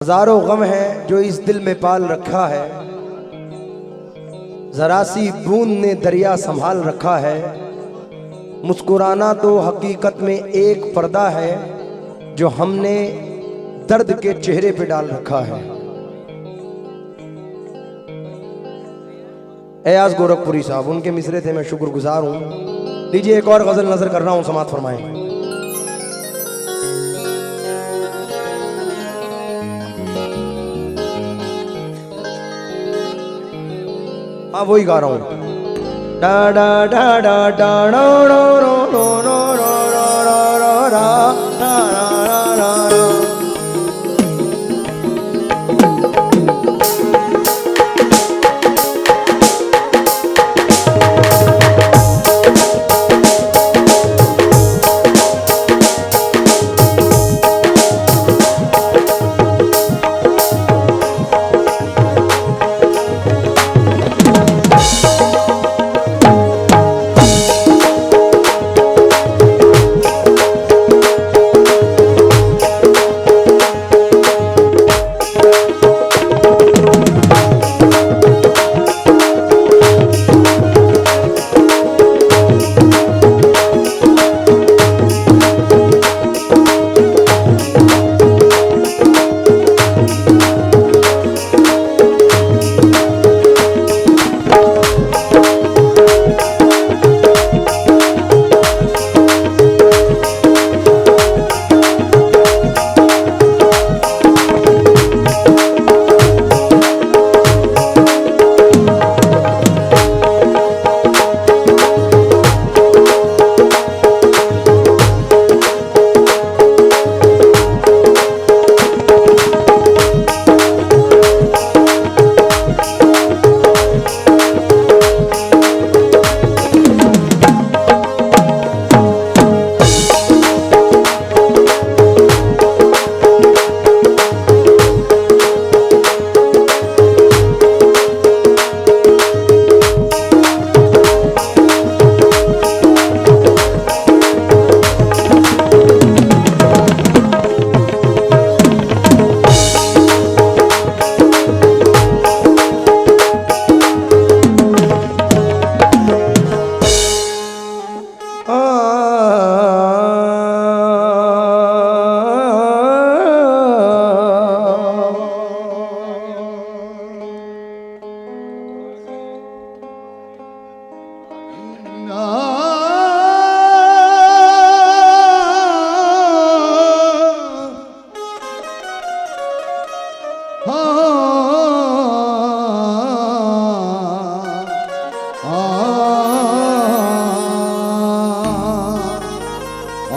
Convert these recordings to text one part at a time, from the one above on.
हजारों गम है जो इस दिल में पाल रखा है, जरा सी बूंद ने दरिया संभाल रखा है। मुस्कुराना तो हकीकत में एक पर्दा है जो हमने दर्द के चेहरे पे डाल रखा है। एयाज गोरखपुरी साहब, उनके मिसरे थे, मैं शुक्रगुजार हूं। लीजिए एक और गजल नजर कर रहा हूं, समात फरमाएं। हाँ वही गा रहा हूँ। डा डा डा डा डा no no no no no no no no रा डा रा रा रा।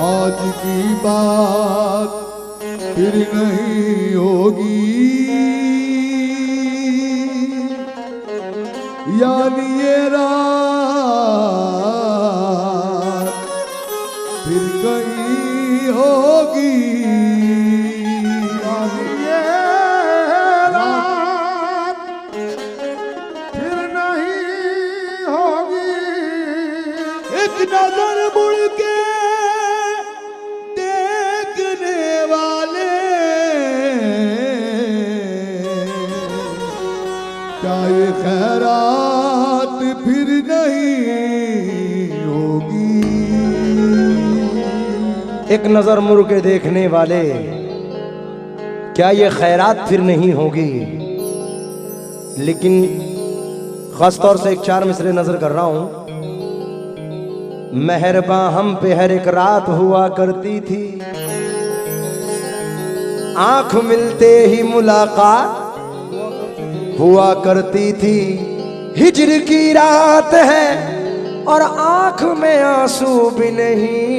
आज की बात फिर नहीं होगी, यानी ये रात फिर कहीं होगी, यानी ये रात फिर नहीं होगी। एक नजर मुड़ के क्या ये खैरात फिर नहीं होगी। एक नजर मुड़ के देखने वाले, क्या ये खैरात फिर नहीं होगी। लेकिन खास तौर से एक चार मिसरे नजर कर रहा हूं। मेहरबां हम पे हर एक रात हुआ करती थी, आंख मिलते ही मुलाकात हुआ करती थी। हिज्र की रात है और आंख में आंसू भी नहीं,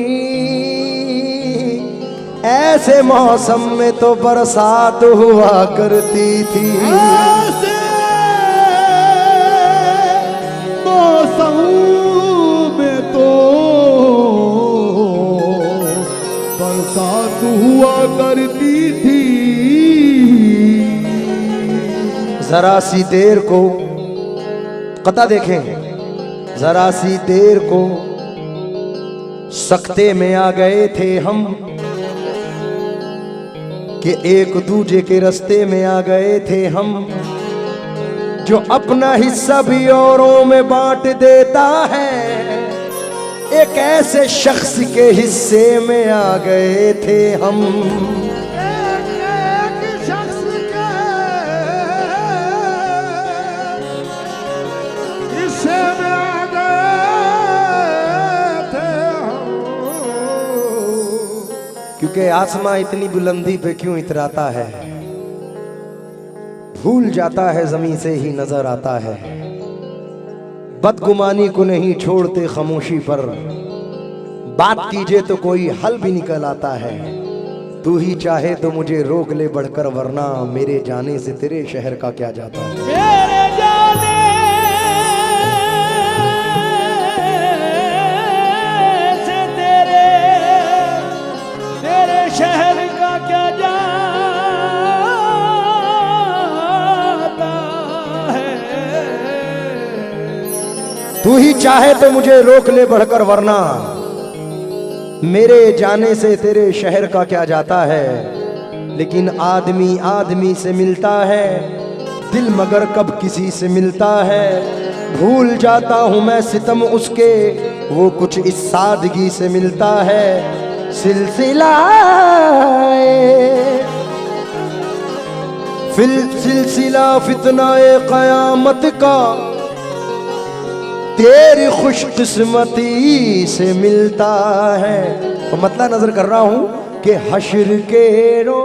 ऐसे मौसम में तो बरसात हुआ करती थी। ऐसे मौसम में तो बरसात हुआ करती थी। जरा सी देर को कता देखें, जरा सी देर को सकते में आ गए थे हम, कि एक दूजे के रास्ते में आ गए थे हम, जो अपना हिस्सा भी औरों में बांट देता है, एक ऐसे शख्स के हिस्से में आ गए थे हम। एक शख्स के हिस्से में आ गए थे हम। क्योंकि आसमां इतनी बुलंदी पे क्यों इतराता है, भूल जाता है जमीन से ही नजर आता है। बदगुमानी को नहीं छोड़ते खामोशी पर, बात कीजिए तो कोई हल भी निकल आता है। तू ही चाहे तो मुझे रोक ले बढ़कर, वरना मेरे जाने से तेरे शहर का क्या जाता है। मेरे जाने से तेरे शहर का क्या जाता है। तू ही चाहे तो मुझे रोक ले बढ़कर, वरना मेरे जाने से तेरे शहर का क्या जाता है। लेकिन आदमी आदमी से मिलता है, दिल मगर कब किसी से मिलता है। भूल जाता हूँ मैं सितम उसके, वो कुछ इस सादगी से मिलता है। सिलसिला फितनाए क़यामत का तेरी खुशकिस्मती से मिलता है। तो मतलब नजर कर रहा हूं कि हश्र के रो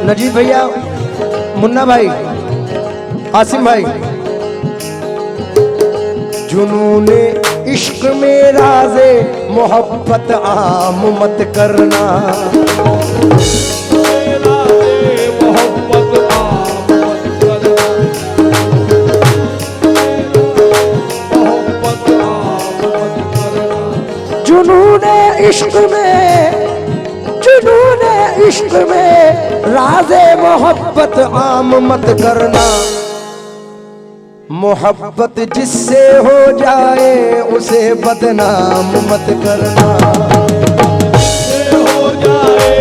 नजीब भैया, मुन्ना भाई, आसिम भाई, जुनूने इश्क में राज़े मोहब्बत आम मत करना। जुनूने इश्क में राज़े मोहब्बत आम मत करना। मोहब्बत जिससे हो जाए उसे बदनाम मत करना। हो जाए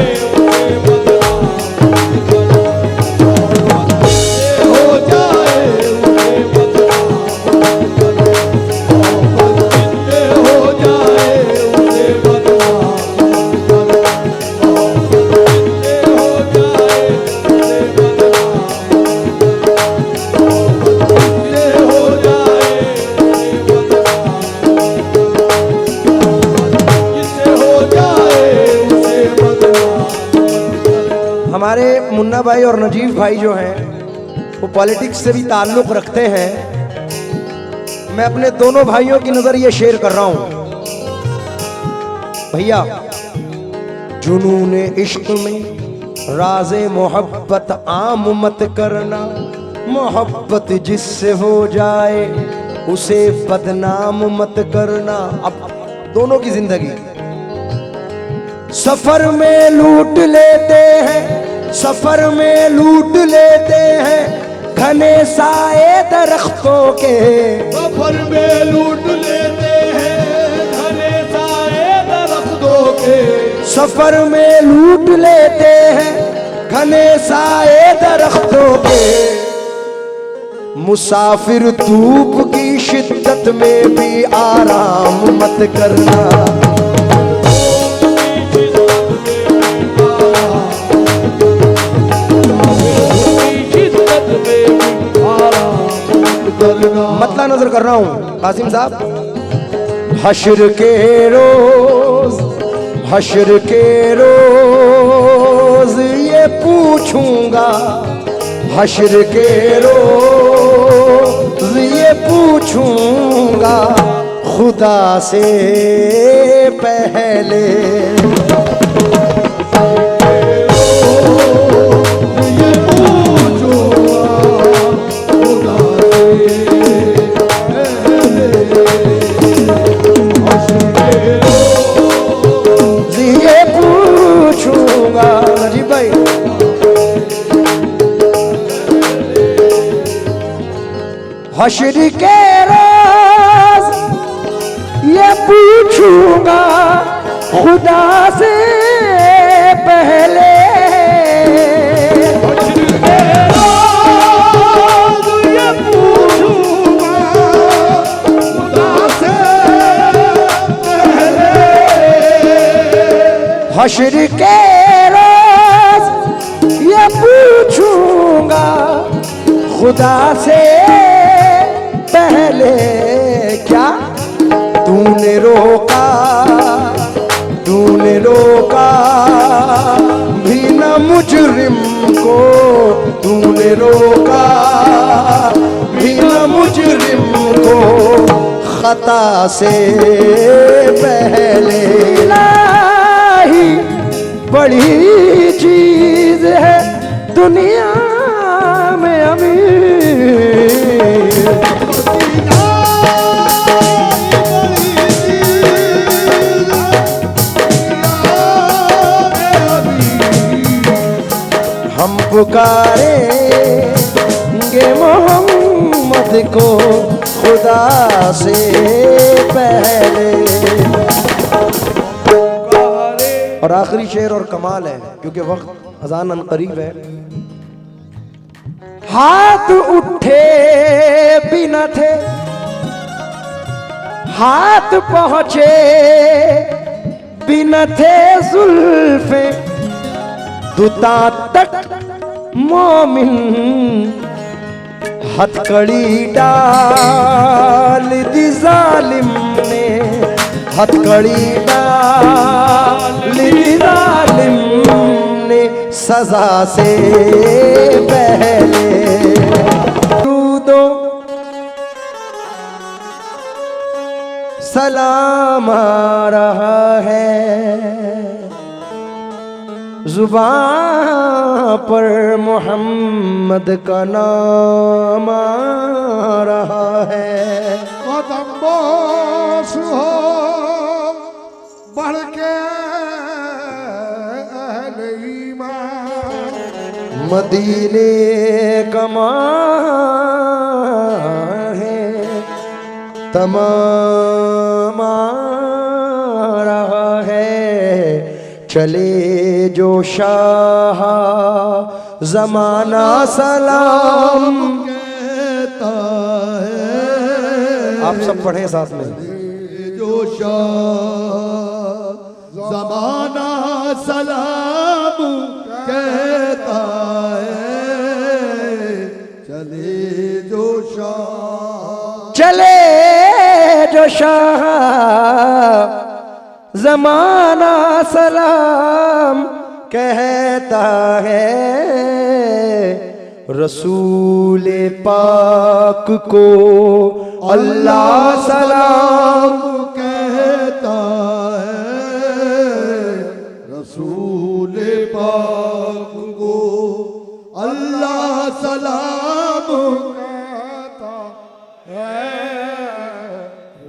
हमारे मुन्ना भाई और नजीब भाई जो हैं वो पॉलिटिक्स से भी ताल्लुक रखते हैं। मैं अपने दोनों भाइयों की नजर ये शेयर कर रहा हूं। भैया, जुनूने इश्क में राज़े मोहब्बत आम मत करना। मोहब्बत जिससे हो जाए उसे बदनाम मत करना। अब दोनों की जिंदगी सफर में लूट लेते हैं, सफर में लूट लेते हैं घने साए दरख्तों के। सफर में लूट लेते हैं घने साए दरख्तों के। सफर में लूट लेते हैं घने साए दरख्तों के। मुसाफिर धूप की शिद्दत में भी आराम मत करना। करना। मतला नजर कर रहा हूं कासिम साहब। हश्र के रोज, हश्र के रोज ये पूछूंगा, हश्र के रोज ये पूछूंगा खुदा से पहले। ये पूछूंगा खुदा से। ये पूछूंगा नजीब भाई। हश्र के रोज ये पूछूंगा खुदा से पहले। ये पूछूंगा खुदा से पहले। हश्र के रोज ये पूछूंगा खुदा से पहले। क्या तूने रोका, तूने रोका भी न मुजरिम को, तूने रोका भी न मुजरिम को खता से पहले। इलाही बड़ी चीज है दुनिया में अमीर। हम पुकारेंगे मोहम्मद को खुदा से पहले। और आखिरी शेर और कमाल है क्योंकि वक्त अजान करीब है। हाथ उठे भी न थे, हाथ पहुंचे भी न थे जुल्फे दुता तक मोमिन। हथकड़ी डाल दी जालिम ने, हथकड़ी डाल दी जालिम ने सजा से पहले। दो सलाम आ रहा है, जुबान पर मोहम्मद का नाम आ रहा है। कदम बोस हो बढ़ के अहले ईमान। मदीने कमा है तमाम आ रहा है। चले जो शाह जमाना सलाम कहता है। आप सब पढ़े साथ में। जो शाह जमाना सलाम कहता है। चले जो शाह, चले जो शाह जमाना सलाम कहता है। रसूल पाक को अल्लाह सलाम कहता है। रसूल पाक को अल्लाह सलाम कहता है।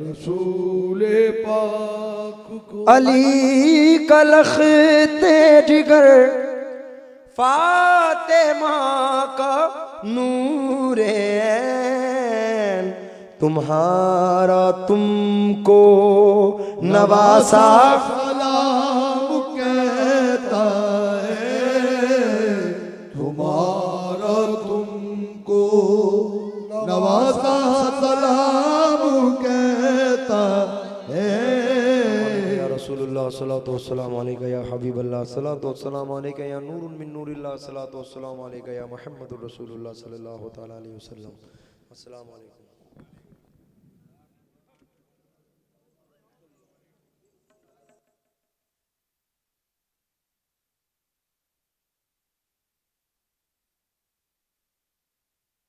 रसूल पाक को अली कलख्ते जिगर फातिमा का नूरे ऐन। तुम्हारा तुमको नवासा सलाम कहता है। तुम्हारा तुमको नवासा सलाम कहता है। रसूलुल्लाह सल्लल्लाहु वस्सलाम अलैका या हबीबल्लाह सल्लल्लाहु वस्सलाम अलैका या नूरुन मिन नूरिल्लाह सल्लल्लाहु वस्सलाम अलैका या मुहम्मदुर रसूलुल्लाह सल्लल्लाहु तआला अलैहि वसल्लम। अस्सलाम वालेकुम।